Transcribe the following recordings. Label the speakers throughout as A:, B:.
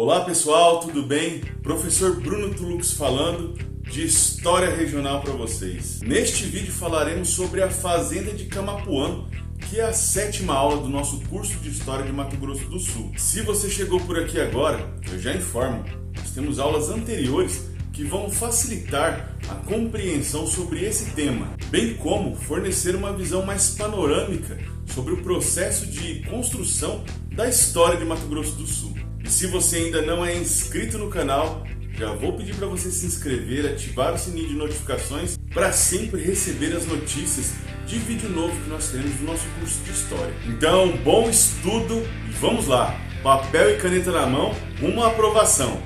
A: Olá pessoal, tudo bem? Professor Bruno Tulux falando de História Regional para vocês. Neste vídeo falaremos sobre a Fazenda de Camapuã, que é a 7ª aula do nosso curso de História de Mato Grosso do Sul. Se você chegou por aqui agora, eu já informo, nós temos aulas anteriores que vão facilitar a compreensão sobre esse tema, bem como fornecer uma visão mais panorâmica sobre o processo de construção da história de Mato Grosso do Sul. E se você ainda não é inscrito no canal, já vou pedir para você se inscrever, ativar o sininho de notificações para sempre receber as notícias de vídeo novo que nós temos no nosso curso de História. Então, bom estudo e vamos lá! Papel e caneta na mão, rumo à aprovação!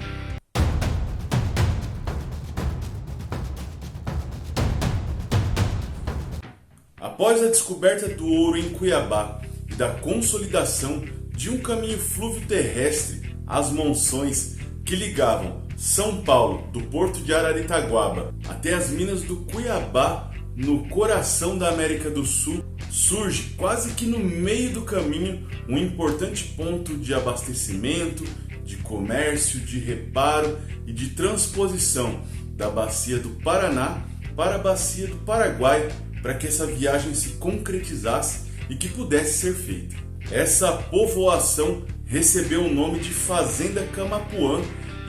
A: Após a descoberta do ouro em Cuiabá e da consolidação de um caminho flúvio terrestre, as monções que ligavam São Paulo, do porto de Araritaguaba, até as minas do Cuiabá, no coração da América do Sul, surge quase que no meio do caminho um importante ponto de abastecimento, de comércio, de reparo e de transposição da bacia do Paraná para a bacia do Paraguai, para que essa viagem se concretizasse e que pudesse ser feita. Essa povoação recebeu o nome de Fazenda Camapuã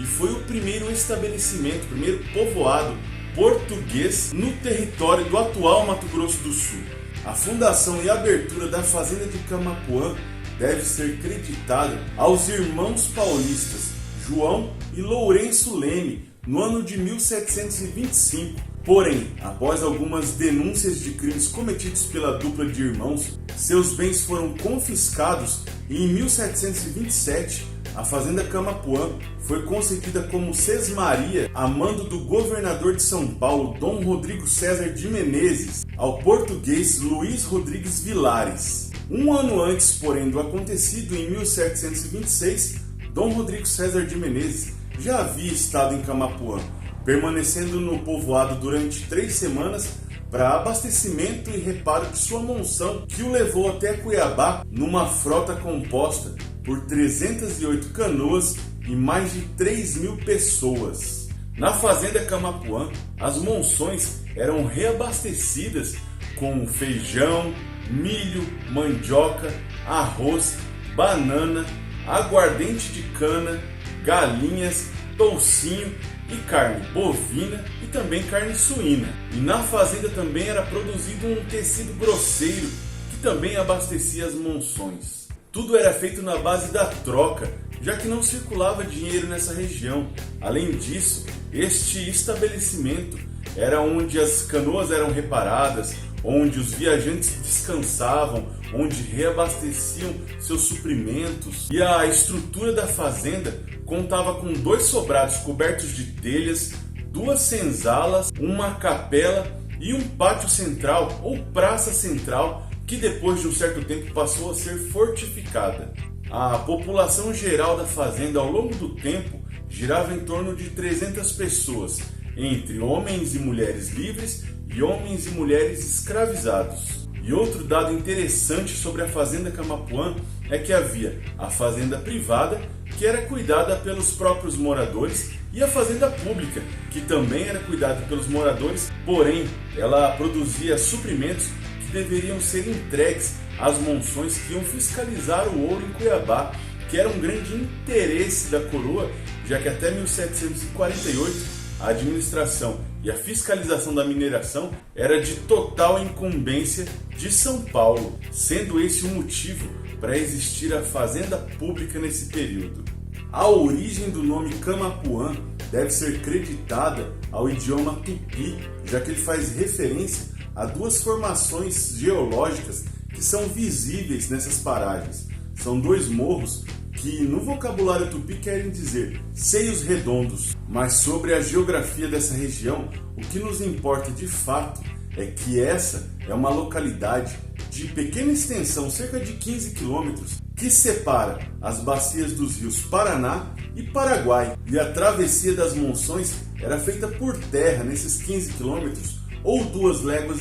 A: e foi o primeiro estabelecimento, o primeiro povoado português no território do atual Mato Grosso do Sul. A fundação e abertura da Fazenda de Camapuã deve ser creditada aos irmãos paulistas João e Lourenço Leme no ano de 1725. Porém, após algumas denúncias de crimes cometidos pela dupla de irmãos, seus bens foram confiscados e em 1727 a Fazenda Camapuã foi concedida como sesmaria a mando do governador de São Paulo, Dom Rodrigo César de Menezes, ao português Luiz Rodrigues Vilares. Um ano antes, porém, do acontecido, em 1726, Dom Rodrigo César de Menezes já havia estado em Camapuã, permanecendo no povoado durante 3 semanas para abastecimento e reparo de sua monção, que o levou até Cuiabá numa frota composta por 308 canoas e mais de 3.000 pessoas. Na Fazenda Camapuã, as monções eram reabastecidas com feijão, milho, mandioca, arroz, banana, aguardente de cana, galinhas, toucinho e carne bovina e também carne suína. E na fazenda também era produzido um tecido grosseiro que também abastecia as monções. Tudo era feito na base da troca, já que não circulava dinheiro nessa região. Além disso, este estabelecimento era onde as canoas eram reparadas, onde os viajantes descansavam, onde reabasteciam seus suprimentos. E a estrutura da fazenda contava com 2 sobrados cobertos de telhas, 2 senzalas, uma capela e um pátio central ou praça central que depois de um certo tempo passou a ser fortificada. A população geral da fazenda ao longo do tempo girava em torno de 300 pessoas, entre homens e mulheres livres e homens e mulheres escravizados. E outro dado interessante sobre a Fazenda Camapuã é que havia a fazenda privada, que era cuidada pelos próprios moradores, e a fazenda pública, que também era cuidada pelos moradores, porém ela produzia suprimentos que deveriam ser entregues às monções que iam fiscalizar o ouro em Cuiabá, que era um grande interesse da coroa, já que até 1748 a administração e a fiscalização da mineração era de total incumbência de São Paulo, sendo esse o motivo para existir a fazenda pública nesse período. A origem do nome Camapuã deve ser creditada ao idioma tupi, já que ele faz referência a 2 formações geológicas que são visíveis nessas paragens. São 2 morros que no vocabulário tupi querem dizer seios redondos. Mas sobre a geografia dessa região, o que nos importa de fato é que essa é uma localidade de pequena extensão, cerca de 15 quilômetros, que separa as bacias dos rios Paraná e Paraguai. E a travessia das monções era feita por terra nesses 15 quilômetros ou 2,5 léguas.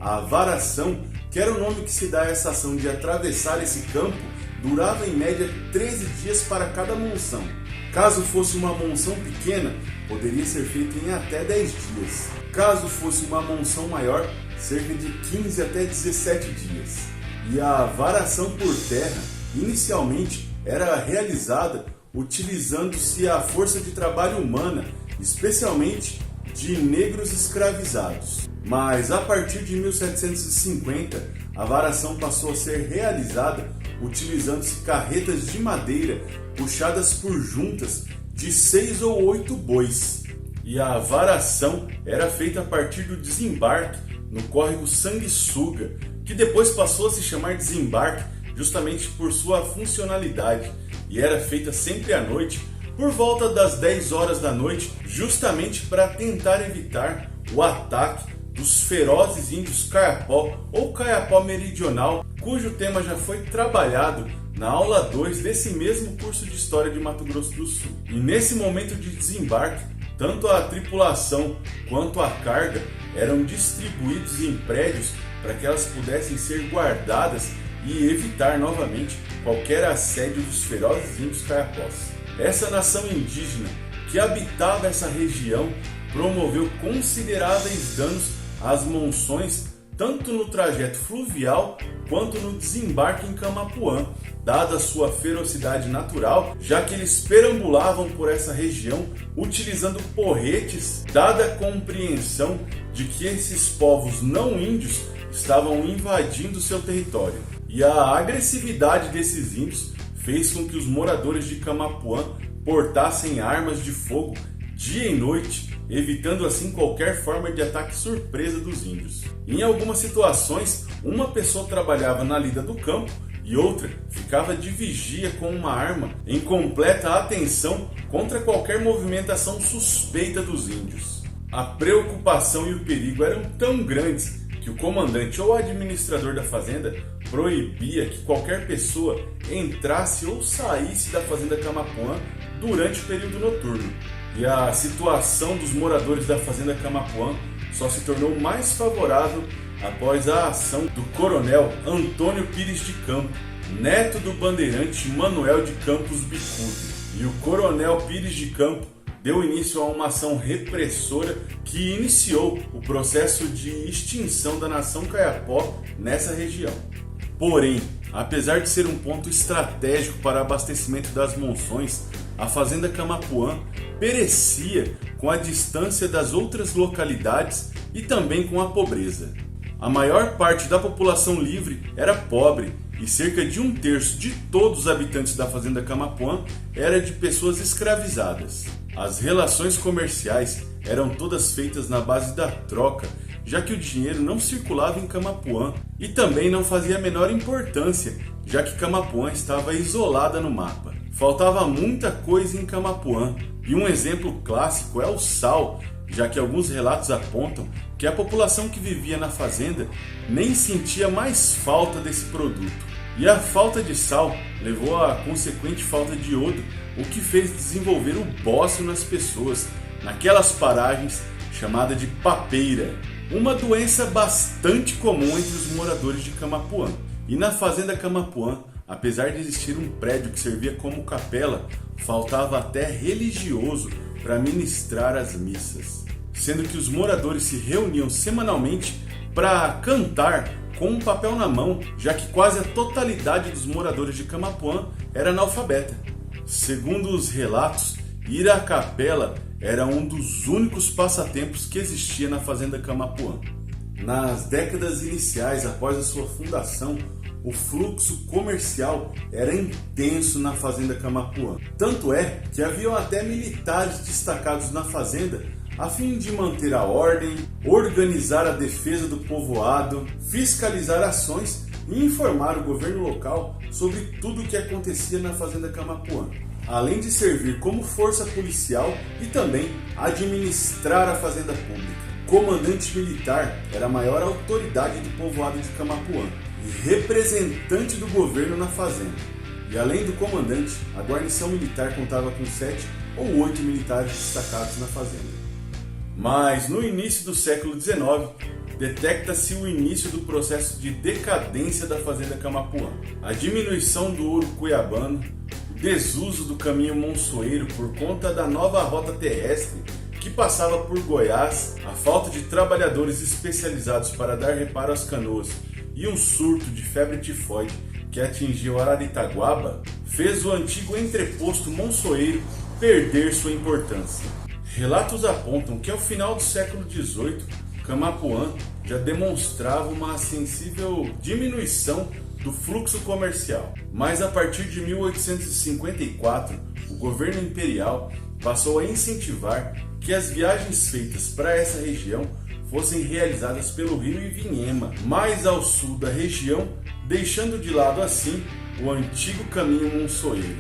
A: A varação, que era o nome que se dá a essa ação de atravessar esse campo durava em média 13 dias para cada monção. Caso fosse uma monção pequena, poderia ser feita em até 10 dias. Caso fosse uma monção maior, cerca de 15 até 17 dias. E a varação por terra, inicialmente, era realizada utilizando-se a força de trabalho humana, especialmente de negros escravizados. Mas a partir de 1750, a varação passou a ser realizada utilizando-se carretas de madeira puxadas por juntas de 6 ou 8 bois. E a varação era feita a partir do desembarque no córrego Sanguessuga, que depois passou a se chamar desembarque justamente por sua funcionalidade, e era feita sempre à noite, por volta das 10 horas da noite, justamente para tentar evitar o ataque dos ferozes índios Kayapó ou Kayapó Meridional, cujo tema já foi trabalhado na aula 2 desse mesmo curso de História de Mato Grosso do Sul. E nesse momento de desembarque, tanto a tripulação quanto a carga eram distribuídos em prédios para que elas pudessem ser guardadas e evitar novamente qualquer assédio dos ferozes índios Kayapós. Essa nação indígena que habitava essa região promoveu consideráveis danos às monções, tanto no trajeto fluvial quanto no desembarque em Camapuã, dada a sua ferocidade natural, já que eles perambulavam por essa região utilizando porretes, dada a compreensão de que esses povos não índios estavam invadindo seu território. E a agressividade desses índios fez com que os moradores de Camapuã portassem armas de fogo dia e noite, evitando assim qualquer forma de ataque surpresa dos índios. Em algumas situações, uma pessoa trabalhava na lida do campo e outra ficava de vigia com uma arma em completa atenção contra qualquer movimentação suspeita dos índios. A preocupação e o perigo eram tão grandes que o comandante ou administrador da fazenda proibia que qualquer pessoa entrasse ou saísse da fazenda Camapuã durante o período noturno. E a situação dos moradores da fazenda Camapuã só se tornou mais favorável após a ação do coronel Antônio Pires de Campo, neto do bandeirante Manuel de Campos Bicudo. E o coronel Pires de Campo deu início a uma ação repressora que iniciou o processo de extinção da nação Kayapó nessa região. Porém, apesar de ser um ponto estratégico para abastecimento das monções, a fazenda Camapuã perecia com a distância das outras localidades e também com a pobreza. A maior parte da população livre era pobre e cerca de 1/3 de todos os habitantes da fazenda Camapuã era de pessoas escravizadas. As relações comerciais eram todas feitas na base da troca, já que o dinheiro não circulava em Camapuã e também não fazia a menor importância, já que Camapuã estava isolada no mapa. Faltava muita coisa em Camapuã, e um exemplo clássico é o sal, já que alguns relatos apontam que a população que vivia na fazenda nem sentia mais falta desse produto. E a falta de sal levou à consequente falta de iodo, o que fez desenvolver o bócio nas pessoas, naquelas paragens chamada de papeira, uma doença bastante comum entre os moradores de Camapuã. E na fazenda Camapuã, apesar de existir um prédio que servia como capela, faltava até religioso para ministrar as missas, sendo que os moradores se reuniam semanalmente para cantar com um papel na mão, já que quase a totalidade dos moradores de Camapuã era analfabeta. Segundo os relatos, ir à capela era um dos únicos passatempos que existia na fazenda Camapuã. Nas décadas iniciais após a sua fundação, o fluxo comercial era intenso na fazenda Camapuã. Tanto é que haviam até militares destacados na fazenda a fim de manter a ordem, organizar a defesa do povoado, fiscalizar ações e informar o governo local sobre tudo o que acontecia na fazenda Camapuã, além de servir como força policial e também administrar a fazenda pública. O comandante militar era a maior autoridade do povoado de Camapuã e representante do governo na fazenda. E além do comandante, a guarnição militar contava com 7 ou 8 militares destacados na fazenda. Mas no início do século XIX, detecta-se o início do processo de decadência da fazenda Camapuã. A diminuição do ouro cuiabano, o desuso do caminho monçoeiro por conta da nova rota terrestre que passava por Goiás, a falta de trabalhadores especializados para dar reparo às canoas e um surto de febre tifoide que atingiu Araritaguaba, fez o antigo entreposto monçoeiro perder sua importância. Relatos apontam que ao final do século XVIII, Camapuã já demonstrava uma sensível diminuição do fluxo comercial, mas a partir de 1854, o governo imperial passou a incentivar que as viagens feitas para essa região fossem realizadas pelo rio Ivinhema, mais ao sul da região, deixando de lado assim o antigo caminho monçoeiro.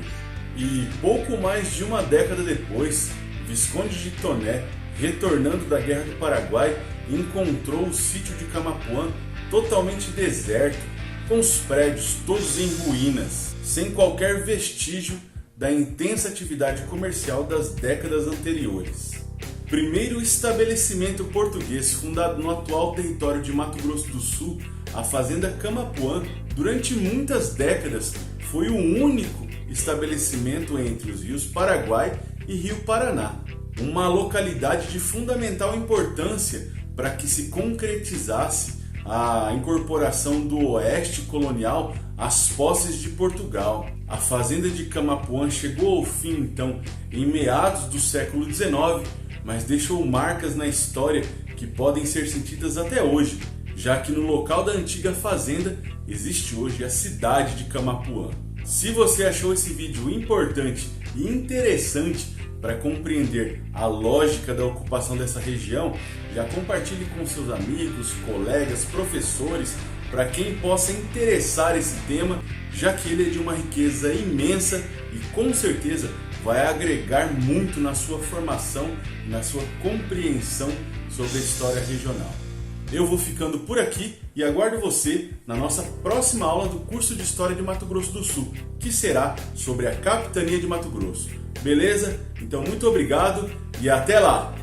A: E pouco mais de uma década depois, Visconde de Toné, retornando da Guerra do Paraguai, encontrou o sítio de Camapuã totalmente deserto, com os prédios todos em ruínas, sem qualquer vestígio da intensa atividade comercial das décadas anteriores. Primeiro estabelecimento português fundado no atual território de Mato Grosso do Sul, a Fazenda Camapuã, durante muitas décadas, foi o único estabelecimento entre os rios Paraguai e Rio Paraná, uma localidade de fundamental importância para que se concretizasse a incorporação do oeste colonial às posses de Portugal. A Fazenda de Camapuã chegou ao fim, então, em meados do século XIX, mas deixou marcas na história que podem ser sentidas até hoje, já que no local da antiga fazenda existe hoje a cidade de Camapuã. Se você achou esse vídeo importante e interessante para compreender a lógica da ocupação dessa região, já compartilhe com seus amigos, colegas, professores, para quem possa interessar esse tema, já que ele é de uma riqueza imensa e com certeza vai agregar muito na sua formação, na sua compreensão sobre a história regional. Eu vou ficando por aqui e aguardo você na nossa próxima aula do curso de História de Mato Grosso do Sul, que será sobre a Capitania de Mato Grosso. Beleza? Então muito obrigado e até lá!